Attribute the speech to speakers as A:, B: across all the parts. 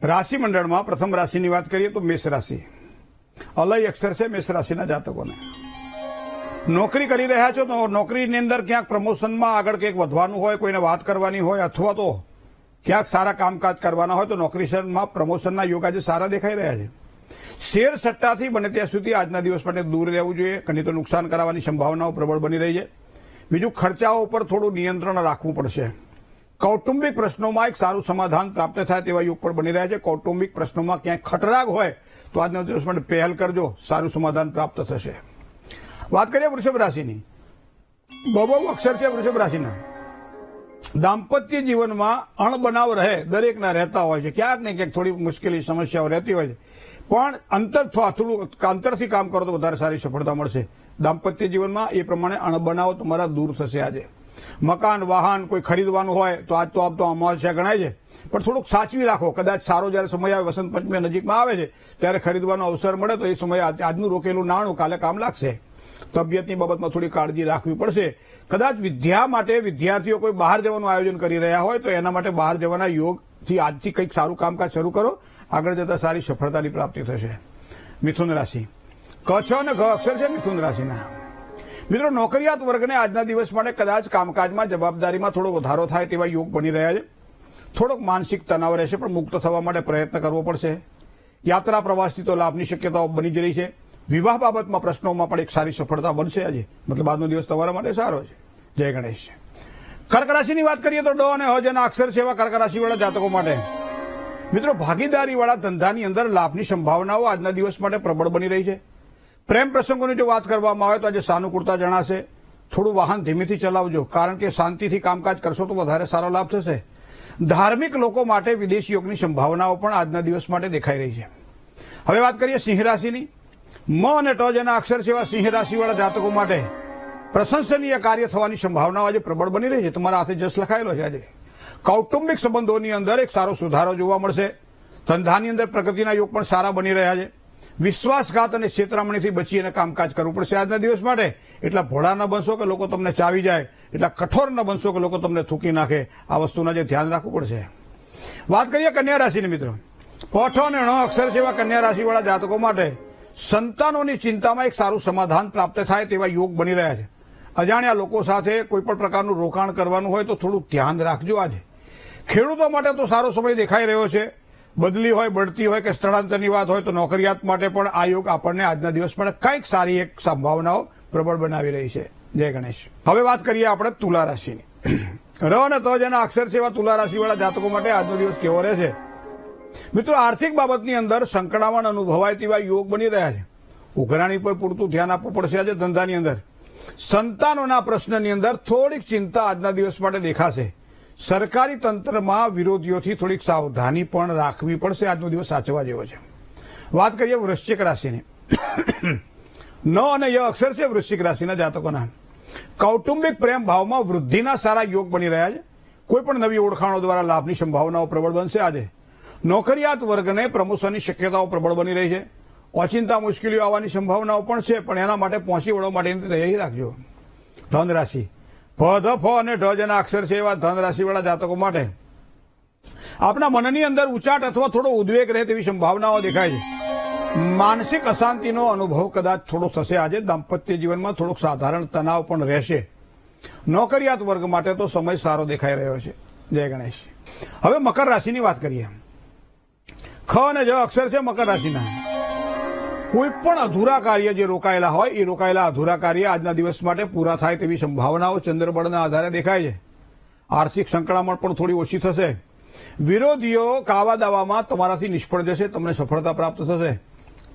A: રાશિ મંડળમાં પ્રથમ રાશિની વાત કરીએ તો મેષ રાશિ. અલય અક્ષર છે મેષ રાશિના જાતકોને. નોકરી કરી રહ્યા છો તો નોકરીની અંદર ક્યાંક પ્રમોશનમાં આગળ કંઈક વધવાનું હોય, કોઈને વાત કરવાની હોય અથવા તો ક્યાંક સારા કામકાજ કરવાના હોય તો નોકરીમાં પ્રમોશનના યોગ આજે સારા દેખાઈ રહ્યા છે. શેર સટ્ટાથી બને ત્યાં સુધી આજના દિવસ માટે દૂર રહેવું જોઈએ, નહીં તો નુકસાન કરાવવાની સંભાવનાઓ પ્રબળ બની રહી છે. બીજું, ખર્ચાઓ ઉપર થોડું નિયંત્રણ રાખવું પડશે. કૌટુંબિક પ્રશ્નોમાં એક સારું સમાધાન પ્રાપ્ત થાય તેવા યોગ પણ બની રહ્યા છે. કૌટુંબિક પ્રશ્નોમાં ક્યાંય ખટરાગ હોય તો આજના દિવસ માટે પહેલ કરજો, સારું સમાધાન પ્રાપ્ત થશે. વાત કરીએ વૃષભ રાશિની. બહુ અક્ષર છે વૃષભ રાશિના. દાંપત્ય જીવનમાં અણબનાવ રહે દરેકના રહેતા હોય છે, ક્યાંક ને ક્યાંક થોડી મુશ્કેલી સમસ્યાઓ રહેતી હોય છે, પણ થોડું અંતરથી કામ કરો તો વધારે સારી સફળતા મળશે. દાંપત્ય જીવનમાં એ પ્રમાણે અણબનાવ તમારા દૂર થશે. આજે મકાન વાહન કોઈ ખરીદવાનું હોય તો આજ તો આપ તો અમાવસ્યા ગણાય છે, પણ થોડુંક સાચવી રાખો. કદાચ સારો જયારે સમય આવે, વસંત પંચમી નજીકમાં આવે છે ત્યારે ખરીદવાનો અવસર મળે તો એ સમયે આજનું રોકેલું નાણું કાલે કામ લાગશે. તબિયતની બાબતમાં થોડી કાળજી રાખવી પડશે. કદાચ વિદ્યા માટે વિદ્યાર્થીઓ કોઈ બહાર જવાનું આયોજન કરી રહ્યા હોય તો એના માટે બહાર જવાના યોગથી આજથી કંઈક સારું કામકાજ શરૂ કરો, આગળ જતા સારી સફળતાની પ્રાપ્તિ થશે. મિથુન રાશિ. ક છ અને ઘ અક્ષર છે મિથુન રાશિના. મિત્રો, નોકરિયાત વર્ગને આજના દિવસ માટે કદાચ કામકાજમાં જવાબદારીમાં થોડો વધારો થાય તેવા યોગ બની રહ્યા છે. થોડોક માનસિક તણાવ રહેશે, પણ મુક્ત થવા માટે પ્રયત્ન કરવો પડશે. યાત્રા પ્રવાસથી તો લાભની શક્યતાઓ બની જ રહી છે. વિવાહ બાબતમાં પ્રશ્નોમાં પણ એક સારી સફળતા બનશે આજે, મતલબ આજનો દિવસ તમારા માટે સારો છે. જય ગણેશ. કર્ક રાશિની વાત કરીએ તો ડ અને હ જેના અક્ષર છે એવા કર્ક રાશિવાળા જાતકો માટે મિત્રો ભાગીદારીવાળા ધંધાની અંદર લાભની સંભાવનાઓ આજના દિવસ માટે પ્રબળ બની રહી છે. પ્રેમ પ્રસંગોની જો વાત કરવામાં આવે તો આજે સાનુકૂળતા જણાશે. થોડું વાહન ધીમેથી ચલાવજો, કારણ કે શાંતિથી કામકાજ કરશો તો વધારે સારો લાભ થશે. ધાર્મિક લોકો માટે વિદેશ યોગની સંભાવનાઓ પણ આજના દિવસ માટે દેખાઈ રહી છે. હવે વાત કરીએ સિંહ રાશિની. મ અને ટ જેના અક્ષર છે એવા સિંહ રાશિવાળા જાતકો માટે પ્રશંસનીય કાર્ય થવાની સંભાવનાઓ આજે પ્રબળ બની રહી છે. તમારા હાથે જશ લખાયેલો છે. આજે કૌટુંબિક સંબંધોની અંદર એક સારો સુધારો જોવા મળશે. ધંધાની અંદર પ્રગતિના યોગ પણ સારા બની રહ્યા છે. વિશ્વાસઘાત અને છેતરામણીથી બચી અને કામકાજ કરવું પડશે આજના દિવસ માટે. એટલા ભોળા ન બનશો કે લોકો તમને ચાવી જાય, એટલા કઠોર ન બનશો કે લોકો તમને થૂકી નાખે. આ વસ્તુના જે ધ્યાન રાખવું પડશે. વાત કરીએ કન્યા રાશિની મિત્રો. પઠ અને ણ અક્ષર છે એવા કન્યા રાશિવાળા જાતકો માટે સંતાનોની ચિંતામાં એક સારું સમાધાન પ્રાપ્ત થાય તેવા યોગ બની રહ્યા છે. અજાણ્યા લોકો સાથે કોઈ પણ પ્રકારનું રોકાણ કરવાનું હોય તો થોડું ધ્યાન રાખજો. આજે ખેડૂતો માટે તો સારો સમય દેખાઈ રહ્યો છે. બદલી હોય, બઢતી હોય કે સ્થળાંતરની વાત હોય તો નોકરિયાત માટે પણ આ યોગ આપણને આજના દિવસ માટે કંઈક સારી એક સંભાવનાઓ પ્રબળ બનાવી રહી છે. જય ગણેશ. હવે વાત કરીએ આપણે તુલા રાશિની. ર અને ત જેના અક્ષર છે એવા તુલા રાશિવાળા જાતકો માટે આજનો દિવસ કેવો રહેશે? મિત્રો, આર્થિક બાબતની અંદર સંકળામણ અનુભવાય તેવા યોગ બની રહ્યા છે. ઉઘરાણી પર પૂરતું ધ્યાન આપવું પડશે. આજે ધંધાની અંદર સંતાનોના પ્રશ્નની અંદર થોડીક ચિંતા આજના દિવસ માટે દેખાશે. સરકારી તંત્રમાં વિરોધીઓથી થોડીક સાવધાની પણ રાખવી પડશે. આજનો દિવસ સાચવા જેવો છે. વાત કરીએ વૃશ્ચિક રાશિની. ન અને ય અક્ષર છે વૃશ્ચિક રાશિના જાતકોના. કૌટુંબિક પ્રેમ ભાવમાં વૃદ્ધિના સારા યોગ બની રહ્યા છે. કોઈ પણ નવી ઓળખાણો દ્વારા લાભની સંભાવનાઓ પ્રબળ બનશે. આજે નોકરિયાત વર્ગને પ્રમોશનની શક્યતાઓ પ્રબળ બની રહી છે. ઓચિંતા મુશ્કેલીઓ આવવાની સંભાવનાઓ પણ છે, પણ એના માટે પહોંચી વળવા માટેની તૈયારી રાખજો. ધન રાશિ. ભ, ધ, ફ અને ઢ જેના અક્ષર છે એવા ધન રાશિવાળા જાતકો માટે આપણા મનની અંદર ઉચાટ અથવા થોડો ઉદ્વેગ રહે તેવી સંભાવનાઓ દેખાય છે. માનસિક અશાંતિનો અનુભવ કદાચ થોડો થશે. આજે દાંપત્ય જીવનમાં થોડોક સાધારણ તણાવ પણ રહેશે. નોકરિયાત વર્ગ માટે તો સમય સારો દેખાઈ રહ્યો છે. જય ગણેશ. હવે મકર રાશિની વાત કરીએ. ખ અને જ અક્ષર છે મકર રાશિના. કોઈ પણ અધૂરા કાર્ય જે રોકાયેલા હોય એ રોકાયેલા અધૂરા કાર્ય આજના દિવસ માટે પૂરા થાય તેવી સંભાવનાઓ ચંદ્રબળના આધારે દેખાય છે. આર્થિક સંકળામણ પણ થોડી ઓછી થશે. વિરોધીઓ કાવા દાવામાં તમારાથી નિષ્ફળ જશે. તમને સફળતા પ્રાપ્ત થશે.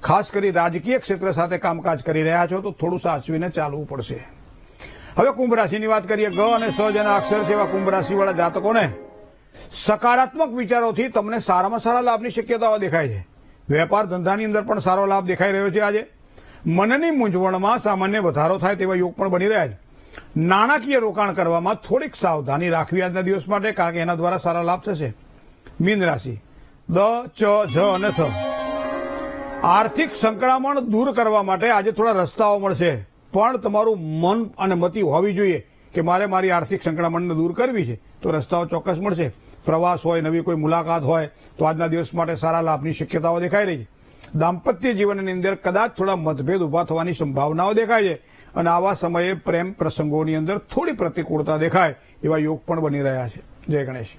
A: ખાસ કરી રાજકીય ક્ષેત્ર સાથે કામકાજ કરી રહ્યા છો તો થોડું સાચવીને ચાલવું પડશે. હવે કુંભ રાશિની વાત કરીએ. ગ અને સ જેના અક્ષર છે એવા કુંભ રાશિવાળા જાતકોને સકારાત્મક વિચારોથી તમને સારામાં સારા લાભની શક્યતાઓ દેખાય છે. વેપાર ધંધાની અંદર પણ સારો લાભ દેખાઈ રહ્યો છે. આજે મનની મૂંઝવણમાં સામાન્ય વધારો થાય તેવા યોગ પણ બની રહ્યા છે. નાણાકીય રોકાણ કરવામાં થોડીક સાવધાની રાખવી આજના દિવસ માટે, કારણ કે એના દ્વારા સારા લાભ થશે. મીન રાશિ. દ, ચ, જ અને થ. આર્થિક સંકળામણ દૂર કરવા માટે આજે થોડા રસ્તાઓ મળશે, પણ તમારું મન અને મતિ હોવી જોઈએ કે મારે મારી આર્થિક સંકળામણને દૂર કરવી છે તો રસ્તાઓ ચોક્કસ મળશે. પ્રવાસ હોય, નવી કોઈ મુલાકાત હોય તો આજના દિવસ માટે સારા લાભની શક્યતાઓ દેખાઈ રહી છે. દાંપત્ય જીવનની અંદર કદાચ થોડા મતભેદ ઉભા થવાની સંભાવનાઓ દેખાય છે અને આવા સમયે પ્રેમ પ્રસંગોની અંદર થોડી પ્રતિકૂળતા દેખાય એવા યોગ પણ બની રહ્યા છે. જય ગણેશ.